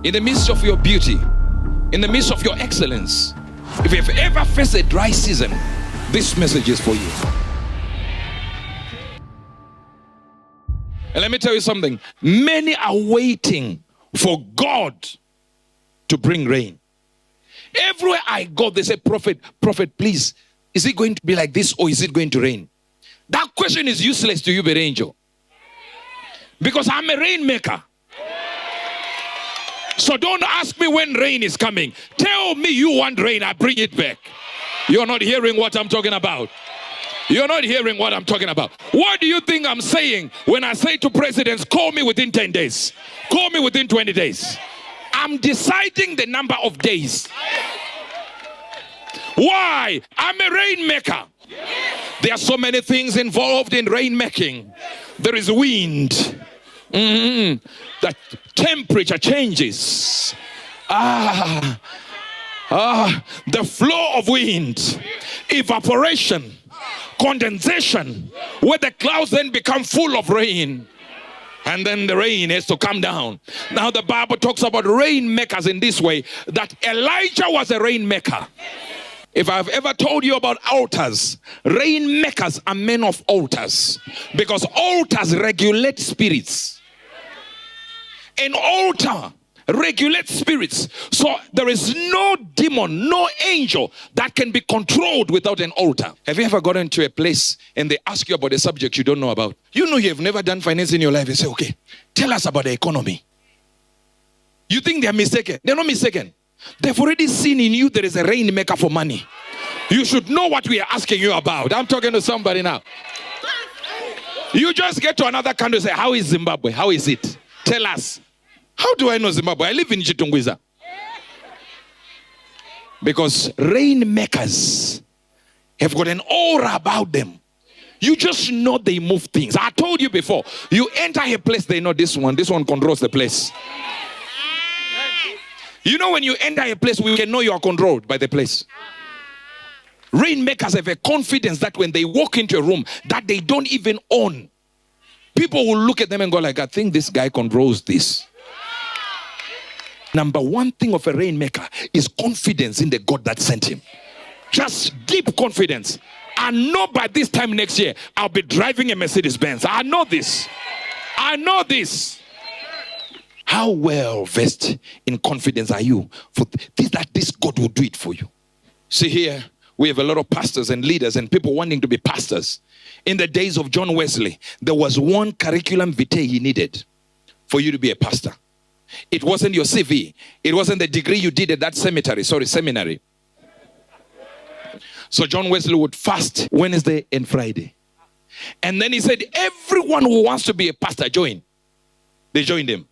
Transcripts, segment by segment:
in the midst of your beauty, in the midst of your excellence, if you've ever faced a dry season, this message is for you. And let me tell you something. Many are waiting for God to bring rain. Everywhere I go, they say, prophet, please, is it going to be like this or is it going to rain? That question is useless to you, but angel. Because I'm a rainmaker. So don't ask me when rain is coming. Tell me you want rain, I bring it back. You're not hearing what I'm talking about. You're not hearing what I'm talking about. What do you think I'm saying when I say to presidents, call me within 10 days? Call me within 20 days. I'm deciding the number of days. Why? I'm a rainmaker. There are so many things involved in rainmaking. There is wind. The temperature changes. The flow of wind, evaporation, condensation, where the clouds then become full of rain. And then the rain has to come down. Now the Bible talks about rainmakers in this way, that Elijah was a rainmaker. If I've ever told you about altars, rainmakers are men of altars. Because altars regulate spirits. An altar regulates spirits. So there is no demon, no angel that can be controlled without an altar. Have you ever gotten to a place and they ask you about a subject you don't know about? You know you have never done finance in your life. They say, okay, tell us about the economy. You think they're mistaken. They're not mistaken. They've already seen in you there is a rainmaker for money. You should know what we are asking you about. I'm talking to somebody now. You just get to another country and say, how is Zimbabwe? How is it? Tell us. How do I know Zimbabwe? I live in Chitungwiza. Because rainmakers have got an aura about them. You just know they move things. I told you before, you enter a place, they know this one controls the place. You know when you enter a place, we can know you are controlled by the place. Rainmakers have a confidence that when they walk into a room that they don't even own, people will look at them and go like, I think this guy controls this. Number one thing of a rainmaker is confidence in the God that sent him. Just deep confidence. I know by this time next year, I'll be driving a Mercedes-Benz. I know this. I know this. How well versed in confidence are you for that this God will do it for you? See here, we have a lot of pastors and leaders and people wanting to be pastors. In the days of John Wesley, there was one curriculum vitae he needed for you to be a pastor. It wasn't your CV. It wasn't the degree you did at that seminary. So John Wesley would fast Wednesday and Friday. And then he said, everyone who wants to be a pastor, join. They joined him.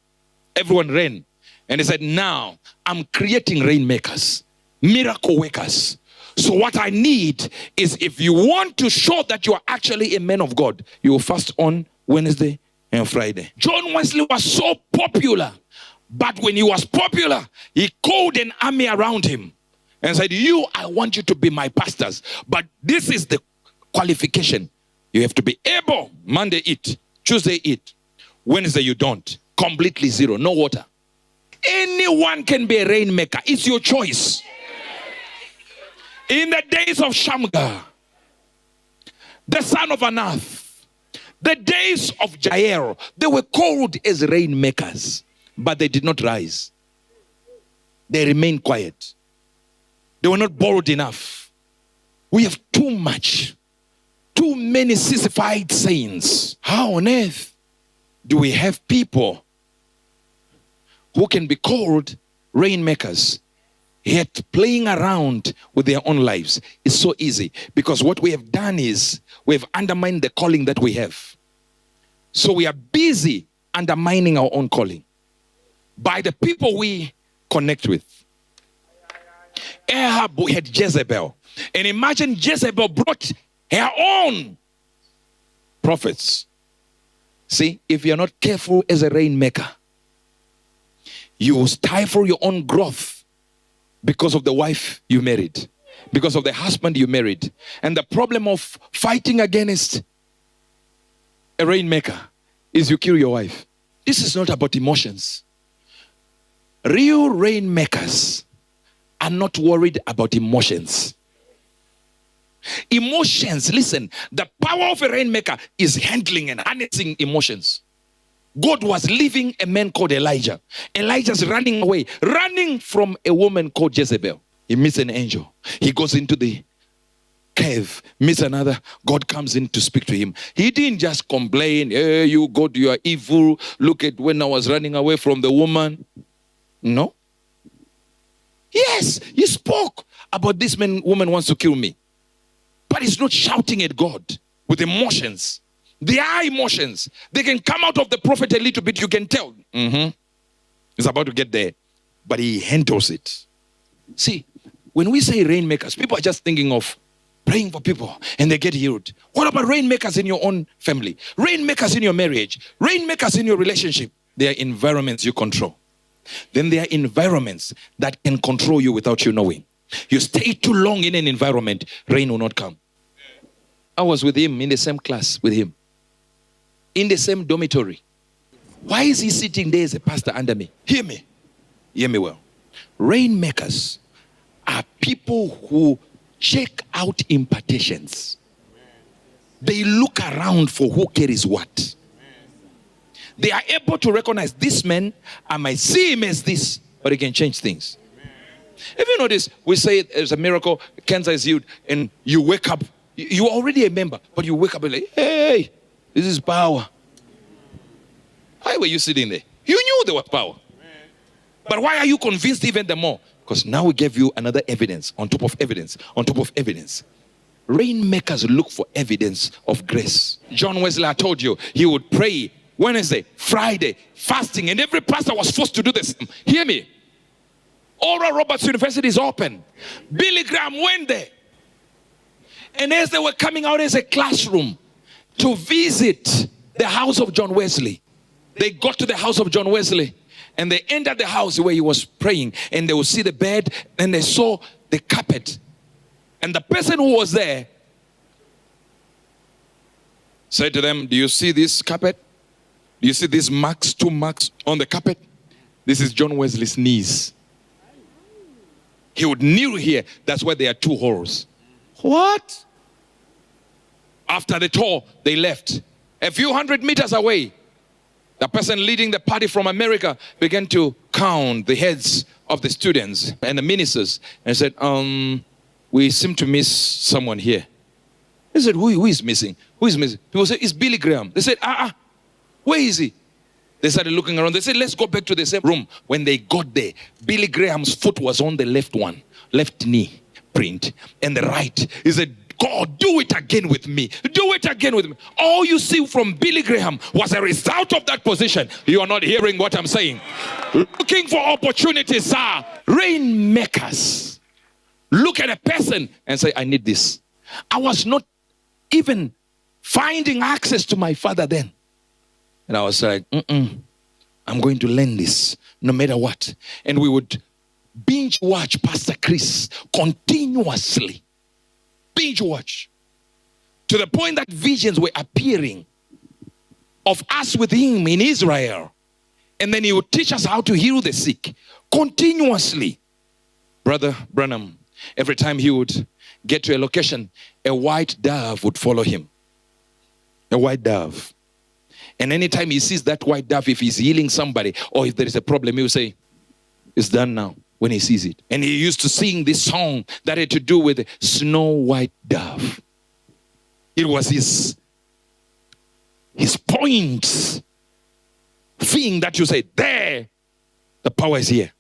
Everyone ran. And he said, now I'm creating rainmakers, miracle workers. So what I need is, if you want to show that you are actually a man of God, you will fast on Wednesday and Friday. John Wesley was so popular. But when he was popular, he called an army around him and said, I want you to be my pastors. But this is the qualification. You have to be able. Monday eat. Tuesday eat. Wednesday you don't. Completely zero. No water. Anyone can be a rainmaker. It's your choice. In the days of Shamgar, the son of Anath, the days of Jair, they were called as rainmakers. But they did not rise. They remained quiet. They were not bold enough. We have too much. Too many sissified saints. How on earth do we have people who can be called rainmakers, yet playing around with their own lives? It's so easy. Because what we have done is we have undermined the calling that we have. So we are busy undermining our own calling by the people we connect with. Ahab had Jezebel. And imagine Jezebel brought her own prophets. See, if you're not careful as a rainmaker, you will stifle your own growth because of the wife you married, because of the husband you married. And the problem of fighting against a rainmaker is you kill your wife. This is not about emotions. Real rainmakers are not worried about emotions. Emotions, listen, the power of a rainmaker is handling and harnessing emotions. God was leaving a man called Elijah. Elijah's running away, running from a woman called Jezebel. He meets an angel. He goes into the cave, meets another. God comes in to speak to him. He didn't just complain, hey, you God, you are evil. Look at when I was running away from the woman. No. Yes, he spoke about this woman wants to kill me. But he's not shouting at God with emotions. They are emotions. They can come out of the prophet a little bit. You can tell. He's about to get there. But he handles it. See, when we say rainmakers, people are just thinking of praying for people and they get healed. What about rainmakers in your own family? Rainmakers in your marriage? Rainmakers in your relationship? They are environments you control. Then there are environments that can control you without you knowing. You stay too long in an environment, rain will not come. I was with him in the same class with him, in the same dormitory. Why is he sitting there as a pastor under me? Hear me well. Rainmakers are people who check out impartations. They look around for who carries what. They are able to recognize this man, I might see him as this, but he can change things. If you notice, we say there's a miracle, cancer is healed, and you wake up, you're already a member, but you wake up and like, hey, this is power. Why were you sitting there? You knew there was power. But why are you convinced even the more? Because now we gave you another evidence, on top of evidence, on top of evidence. Rainmakers look for evidence of grace. John Wesley, I told you, he would pray Wednesday, Friday, fasting, and every pastor was forced to do this. Hear me. Oral Roberts University is open. Billy Graham went there. And as they were coming out as a classroom to visit the house of John Wesley, they got to the house of John Wesley and they entered the house where he was praying, and they would see the bed and they saw the carpet. And the person who was there said to them, do you see this carpet? Do you see these marks, 2 marks on the carpet? This is John Wesley's knees. He would kneel here. That's why there are 2 holes. What? After the tour, they left. A few hundred meters away, the person leading the party from America began to count the heads of the students and the ministers and said, we seem to miss someone here. They said, who is missing? Who is missing? People said, it's Billy Graham. They said, where is he? They started looking around. They said, let's go back to the same room. When they got there, Billy Graham's foot was on the left knee print, and the right. He said, God, do it again with me. Do it again with me. All you see from Billy Graham was a result of that position. You are not hearing what I'm saying. Looking for opportunities are rainmakers. Look at a person and say, I need this. I was not even finding access to my father then. And I was like, I'm going to learn this no matter what. And we would binge watch Pastor Chris continuously. Binge watch. To the point that visions were appearing of us with him in Israel. And then he would teach us how to heal the sick continuously. Brother Branham, every time he would get to a location, a white dove would follow him. A white dove. And anytime he sees that white dove, if he's healing somebody or if there is a problem, he will say, it's done now, when he sees it. And he used to sing this song that had to do with the snow white dove. It was his point thing that you say, there, the power is here.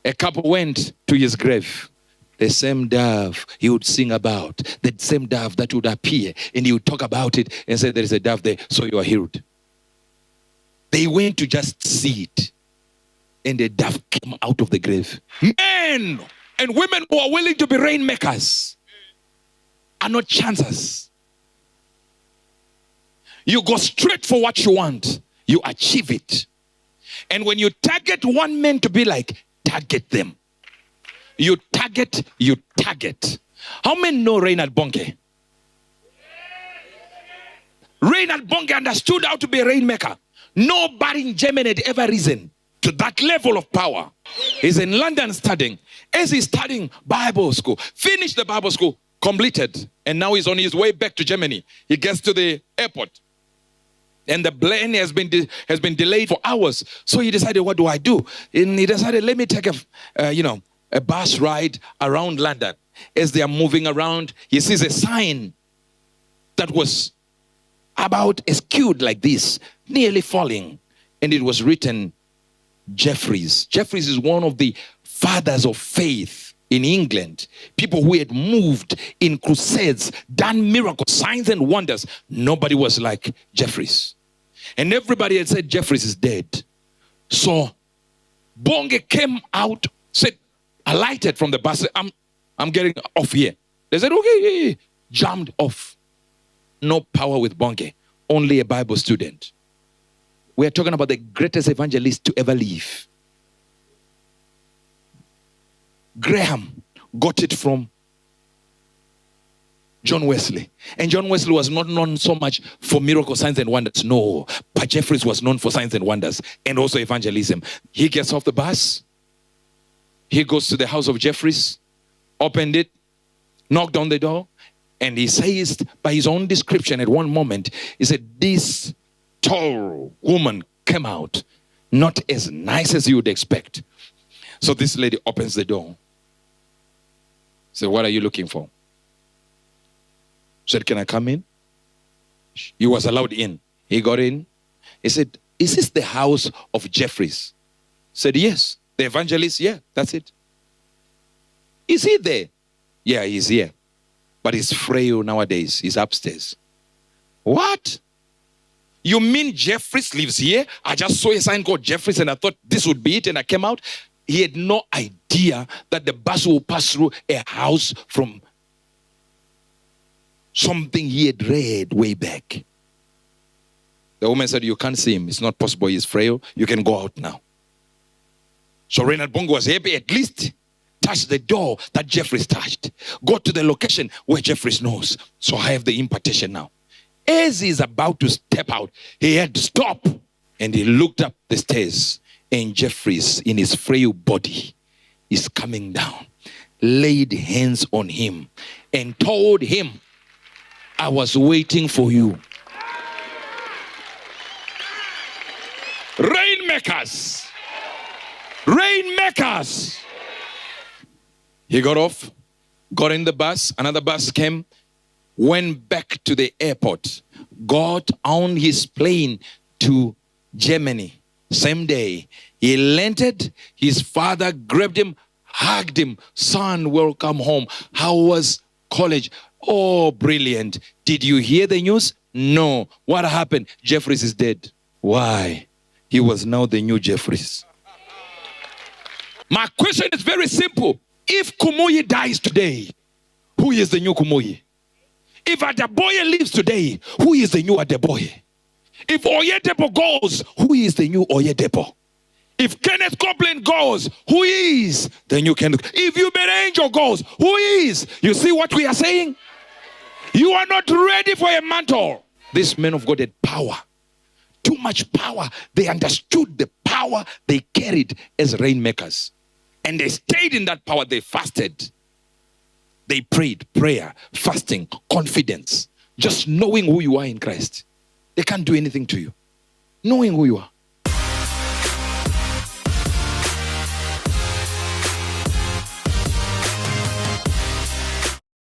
A couple went to his grave. The same dove he would sing about, the same dove that would appear, and he would talk about it and say, there is a dove there, so you are healed. They went to just see it, and the dove came out of the grave. Men and women who are willing to be rainmakers are not chancers. You go straight for what you want, you achieve it. And when you target one man to be like, target them. You target. How many know Reinhard Bonke? Reinhard Bonke understood how to be a rainmaker. Nobody in Germany had ever risen to that level of power. He's in London studying. As he's studying Bible school, finished the Bible school, completed, and now he's on his way back to Germany. He gets to the airport, and the plane has been delayed for hours. So he decided, what do I do? And he decided, let me take a bus ride around London. As they are moving around, he sees a sign that was about skewed like this, nearly falling, and it was written, Jeffries. Jeffries is one of the fathers of faith in England. People who had moved in crusades, done miracles, signs and wonders. Nobody was like Jeffries. And everybody had said Jeffries is dead. So Bonge came out, said, alighted from the bus, said, I'm getting off here. They said, okay, yeah. Jumped off. No power with Bonge, only a Bible student. We are talking about the greatest evangelist to ever live. Graham got it from John Wesley. And John Wesley was not known so much for miracle signs and wonders. No, but Jeffries was known for signs and wonders and also evangelism. He gets off the bus. He goes to the house of Jeffries, opened it, knocked on the door, and he says, by his own description at one moment, he said, this tall woman came out, not as nice as you would expect. So this lady opens the door. Said, what are you looking for? Said, can I come in? He was allowed in. He got in. He said, is this the house of Jeffries? Said, yes. The evangelist, yeah, that's it. Is he there? Yeah, he's here. But he's frail nowadays. He's upstairs. What? You mean Jeffries lives here? I just saw a sign called Jeffries and I thought this would be it and I came out. He had no idea that the bus will pass through a house from something he had read way back. The woman said, you can't see him. It's not possible. He's frail. You can go out now. So Reinhard Bongo was happy, at least touch the door that Jeffries touched. Go to the location where Jeffries knows. So I have the impartation now. As he's about to step out, he had to stop. And he looked up the stairs. And Jeffries, in his frail body, is coming down. Laid hands on him. And told him, I was waiting for you. Rainmakers. Rainmakers. He got off, got in the bus. Another bus came, went back to the airport, got on his plane to Germany. Same day, he landed. His father grabbed him, hugged him. Son, welcome home. How was college? Oh, brilliant. Did you hear the news? No. What happened? Jeffries is dead. Why? He was now the new Jeffries. My question is very simple. If Kumuyi dies today, who is the new Kumuyi? If Adeboye lives today, who is the new Adeboye? If Oyedepo goes, who is the new Oyedepo? If Kenneth Copeland goes, who is the new Kenneth? If Ubert Angel goes, who is? You see what we are saying? You are not ready for a mantle. This men of God had power. Too much power. They understood the power they carried as rainmakers. And they stayed in that power. They fasted. They prayed, prayer, fasting, confidence. Just knowing who you are in Christ. They can't do anything to you. Knowing who you are.